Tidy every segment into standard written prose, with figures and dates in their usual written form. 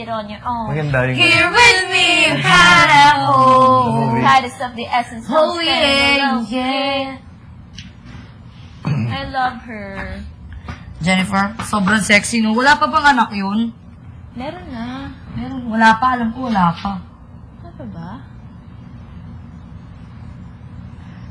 it on your own. Maganda yung... Here with me, you gotta hold. Goddess of the essence. Oh, yeah, yeah. I love her. Jennifer, sobrang sexy, no? Wala pa bang anak yun? Meron na. Meron. Wala pa. Alam ko, wala pa. Ano pa ba?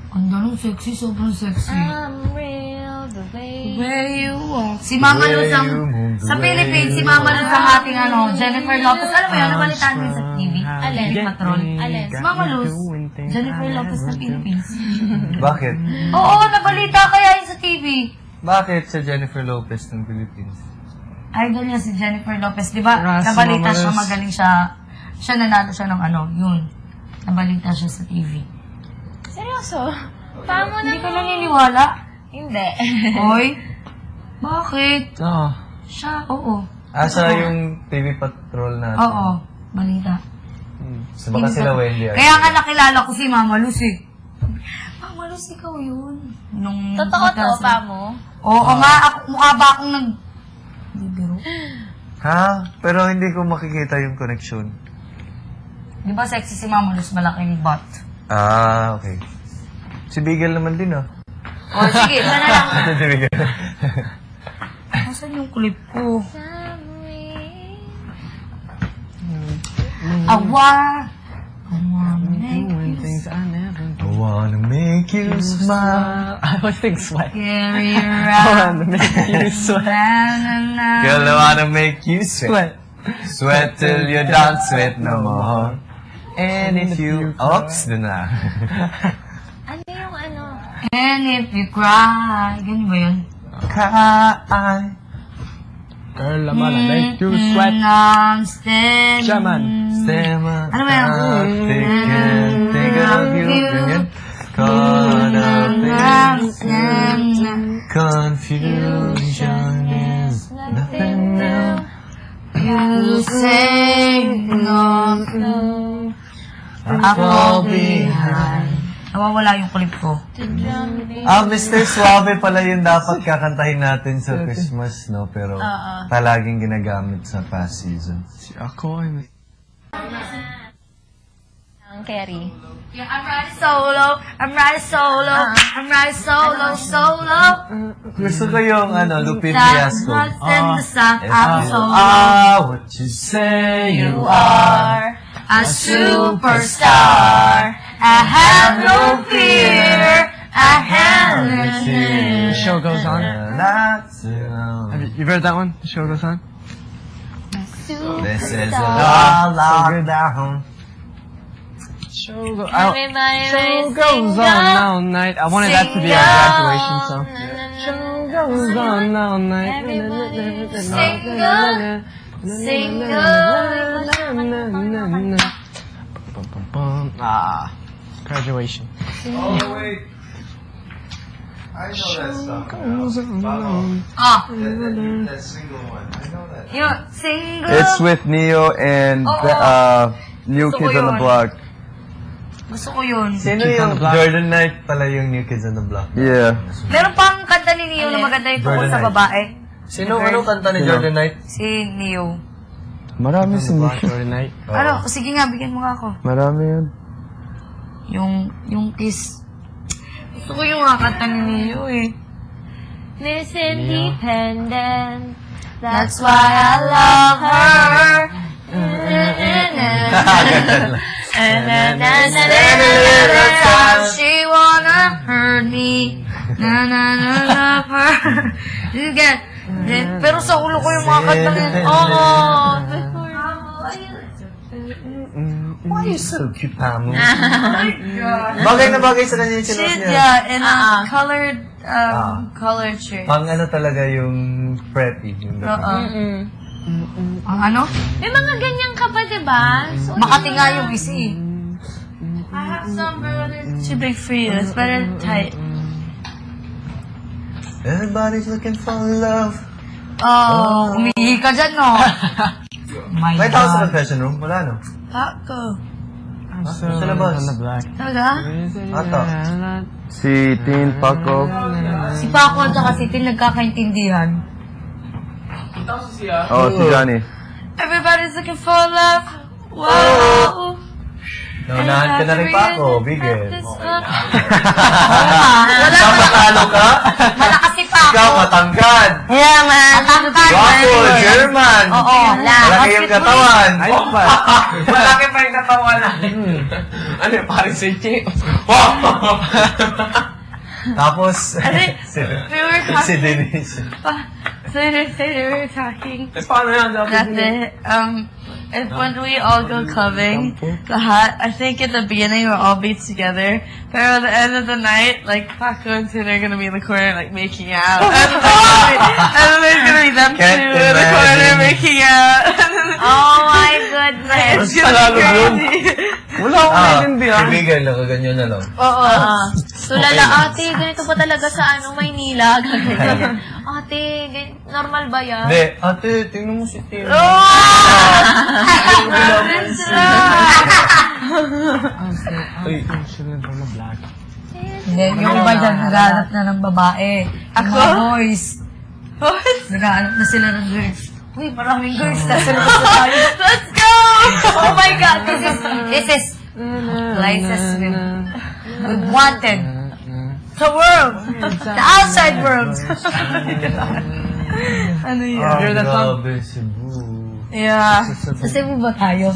Ang ganun sexy, sobrang sexy. I'm real the way. Where you walk. Si Mama Luz ang... Sa Philippines, si Mama Luz ang ating Jennifer Lopez. Alam mo yan, nabalitaan mo yun sa TV? Alin? Patrol. Alin? Si Mama Luz, Jennifer Lopez ng Philippines. Bakit? Oo, nabalita kaya yun sa TV. Bakit sa Jennifer Lopez ng Philippines? Idol niya si Jennifer Lopez. Di ba, Ras, nabalita Mama siya, Luz. magaling siya. Siya nanalo siya ng yun. Nabalita siya sa TV. Seryoso? Paano mo Hindi ka naman? naniniwala? Hindi. Hoy? Bakit? Oo. Siya, oo. Asa yung TV Patrol natin? Oo, balita. So baka sila Wendy. Kaya nga nakilala ko si Mama Luz eh. Mama Luz, ikaw yun. Nung Totoo to, pa mo? Oo nga, mukha ba akong bibiro? Ha? Pero hindi ko makikita yung connection. Di ba sexy si Mama Luz, malaking butt? Ah, okay. Si Bigel naman din, ah. O sige, sana lang. Ito si Bigel. Nasaan yung clip ko? Awa! I wanna make you smile. I was thinking sweat. Carry I around. wanna make you sweat. Girl, I wanna make you sweat. Sweat. Sweat till you don't sweat no more. And if you... Oops, dun na. Ano yung ano? And if you cry. Ganyan ba yun? Cry. Girl, I wanna make you sweat. I'm standing. Shaman. Sema. Ano ba yun? Think of you. Ganyan. Caught up in confusion is nothing new. You say no. I fall behind. Nawawala yung clip ko. Ah, Mr. Suave pala yung dapat kakantahin natin sa Christmas, no? Pero palaging ginagamit sa past season. Si ako ay... Ang Kerry. Yeah, I'm riding solo. I'm riding solo. I'm riding solo, solo. Gusto ko yung, Lupin Fiasco. And the sun, I'm solo. What you say you are a superstar. I have no fear. I have no fear. The show goes on. You've heard that one? The show goes on? This is a lockdown. Show goes Everybody on all night. I wanted that to be our graduation song. Show goes on all night. Ah, graduation. Oh, wait. I know that stuff. Ah, That single one. I know that. yung single. It's with Neo and New Gusto ko Kids on the yun. Block. Gusto ko yun. Sino Kids on yung the Block? Jordan Knight pala yung New Kids on the Block? Yeah. Meron pang kanta ni Neo na maganda yung tungkol Jordan sa Knight. babae. Sino kanta ni Jordan Knight? Si Neo. Marami On the block for the night. Ano? Sige nga, bigyan mo nga ako. Marami yun. Yung kiss. Gusto ko yung mga kanta ni Neo eh. Miss Independent. That's why I love her. And every time she wanna hurt me. Na na na love her. You get. Pero sa ulo ko yung mga kanta niya. Oo. Why are you so cute, Pamu? Bagay na bagay sa kanya yung sinuot Shit, niya. yeah. And colored shirt. Pang talaga yung preppy. Yung Oo. Ang ano? May mga ganyan ka pa, diba? So, Makati nga yung isa eh. I have some brothers too big for you. It's better tight. Everybody's looking for love. Oh, umihi ka dyan, no? My May tao sa God. confession room? Wala, no? Taco. So Sa labas. on the block. Talaga? Ato. Si Tin Paco. Si Paco at saka si Tin nagkakaintindihan. Oh, si Johnny. Everybody's looking for love. Whoa. Naunahan ka na rin pa ako, Bigel. Wala Matalo ka? Malakas si pa Ikaw, matangkad. Yeah, man. Wapo, German. Oo. Malaki yung katawan. Ayun pa. Malaki pa yung katawan. Ano yung parang si Che? Tapos, We were si talking. Denise. So we were talking. Paano yan? That if when we all go clubbing, I think at the beginning we'll all be together, but at the end of the night, like Paco and Tin are gonna be in the corner like making out, and then there's gonna be them two Can't in the corner imagine. making out. Oh my goodness. It's gonna be crazy. Wala akong naiintindihan. Si Bigel, nakaganyan na lang. Oo. Tulala, ate, ganito ba talaga sa Maynila? Ganyan. Ate, normal ba yan? Hindi, ate, tingnan mo si Tim. Uy, sila na black. Hindi, yung iba dyan naghahanap na ng babae. Yung mga boys, naghahanap na sila ng girls. Uy, maraming girls. Nasa labas na tayo. Let's go! Oh my God, this is places with wanted. The world. The outside world. Ano yun? Ah, Hear that song? grabe, Cebu. Yeah. Sa Cebu ba tayo?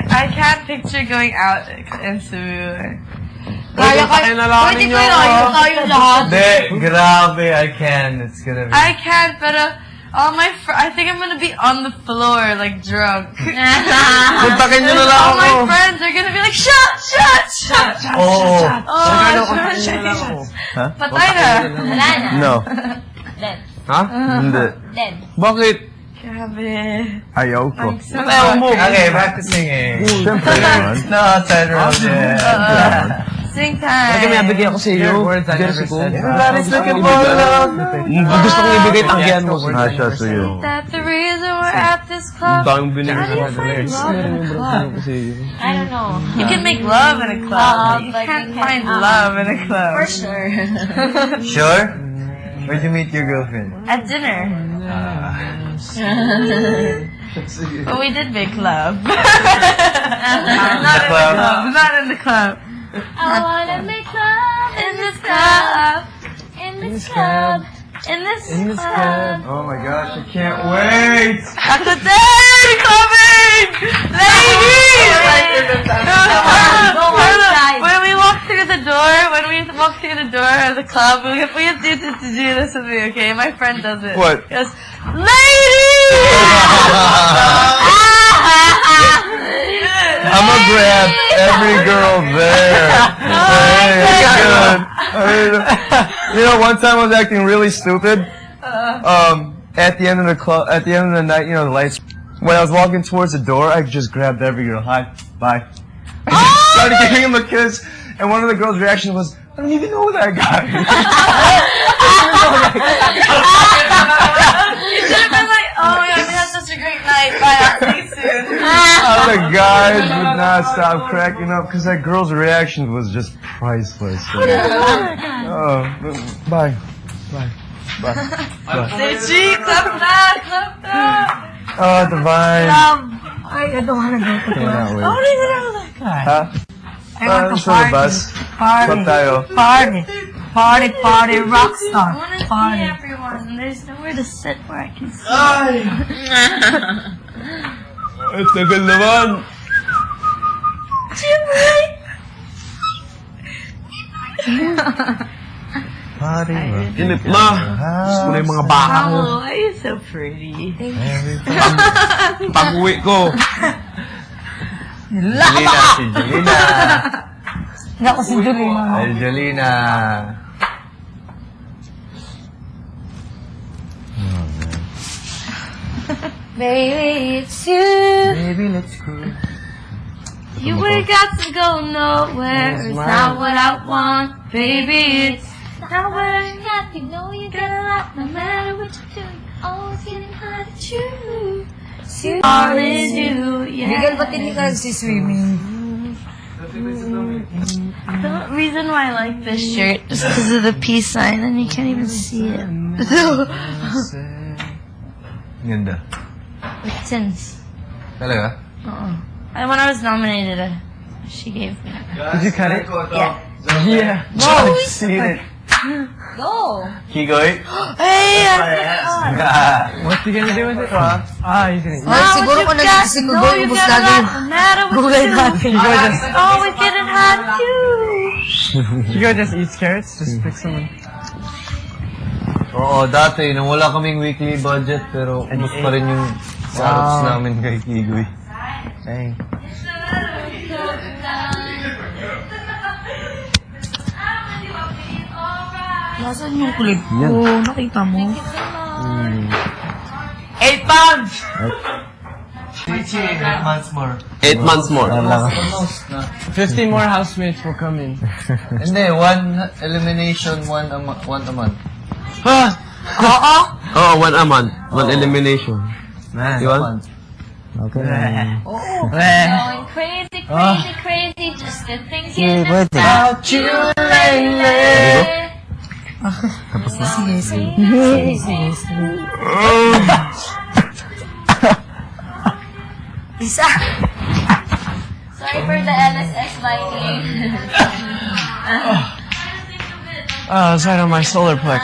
I can't picture going out in Cebu. Kaya Pwede na lang pwede ninyo kayo ako. tayo, tayo lahat. Hindi, grabe, I can. It's gonna be... I can't, but all my I think I'm gonna be on the floor, like drunk. Puntakin nyo na lang All ako. my friends are gonna be like, shut, shut, shut. Oo. Ha? Patay na. Wala na. No. Dead. Ha? Hindi. Dead. Bakit? Grabe. Ayaw ko. So, Okay, back to singing. Siyempre naman. No, Federal. sing time. Kasi may nabigay ako sa iyo. Words I never Jersey ko. said. Everybody's looking for love. Gusto kong ibigay tanggihan mo. Hasha to you. That's the reason we're at this club. Daming binigay How do you sa find love in a club? I don't know. You can make love in a club. You but can't you find can't, love in a club. For sure. Sure? Where'd you meet your girlfriend? At dinner. But we did make love. Not in the club. club. Not in the club. I wanna make love In this club. in this club. In this club. Oh my gosh, I can't wait! Ako din! Coming! Ladies! Go outside. When we walk through the door of the club, we have to do this with me, okay? My friend does it. What? He goes, ladies! I'm gonna grab every girl there. Hey, good. You know, one time I was acting really stupid. At the end of the club, at the end of the night, you know, the lights. When I was walking towards the door, I just grabbed every girl. Hi, bye. I just started giving him a kiss, and one of the girls' reaction was, "I don't even know that guy." You should have been like, oh my god, we had such a great night. Bye, I'll see you soon. The guys would not stop cracking up because that girl's reaction was just priceless. Oh, bye. Say cheek, clap that. Oh, divine. I don't want to go to Cannot wait. I don't even know that guy. Huh? I want Let's to go to the party. bus. Party. Club tayo. Party, rock I star. want to see Party. everyone. There's nowhere to sit where I can see. Ay, tagal naman. Party rock. Inip na. Gusto ko na yung mga baka ko. Oh, why are you so pretty? Pag-uwi ko. Jelina, si Jelina. Hindi ako si Julina. Ay, Jelina. Baby, it's you. Baby, let's go. You ain't got to go nowhere. It's not what I want. Baby, it's not what I got. You know you got a lot. No matter what you do, you're always getting hard to choose. You always do, Miguel, yeah. ba't hindi ka nagsi-swimming? The reason why I like this shirt is because of the peace sign, and you can't even see it. Ganda. Since. Talaga? And when I was nominated, she gave me. Did you cut it? Yeah. Yeah. No! I've seen it. Go! Kigoy? Hey! What's he gonna do with it? He's gonna eat Ay, siguro kung nagising ko doon, ubus lagi yung gulay natin. Kigo just, Oh, we didn't have to. Kigo just eats carrots. Just pick someone. Oo, dati, nung wala kaming weekly budget, pero ubus pa rin yung carrots namin kay Kigoy. Dang. Nasaan yung clip ko? Nakita mo? 8 pounds! 8 months more. 8 months more. 15 more housemates will come in. Hindi, one elimination, one a month. Oh, 1 a month. 1 elimination. Man, You a want? month. Going crazy, crazy, crazy, just the thinking about you lately. Sige, sige. Isa. Sorry for the LSX lighting. It's right on my solar plex.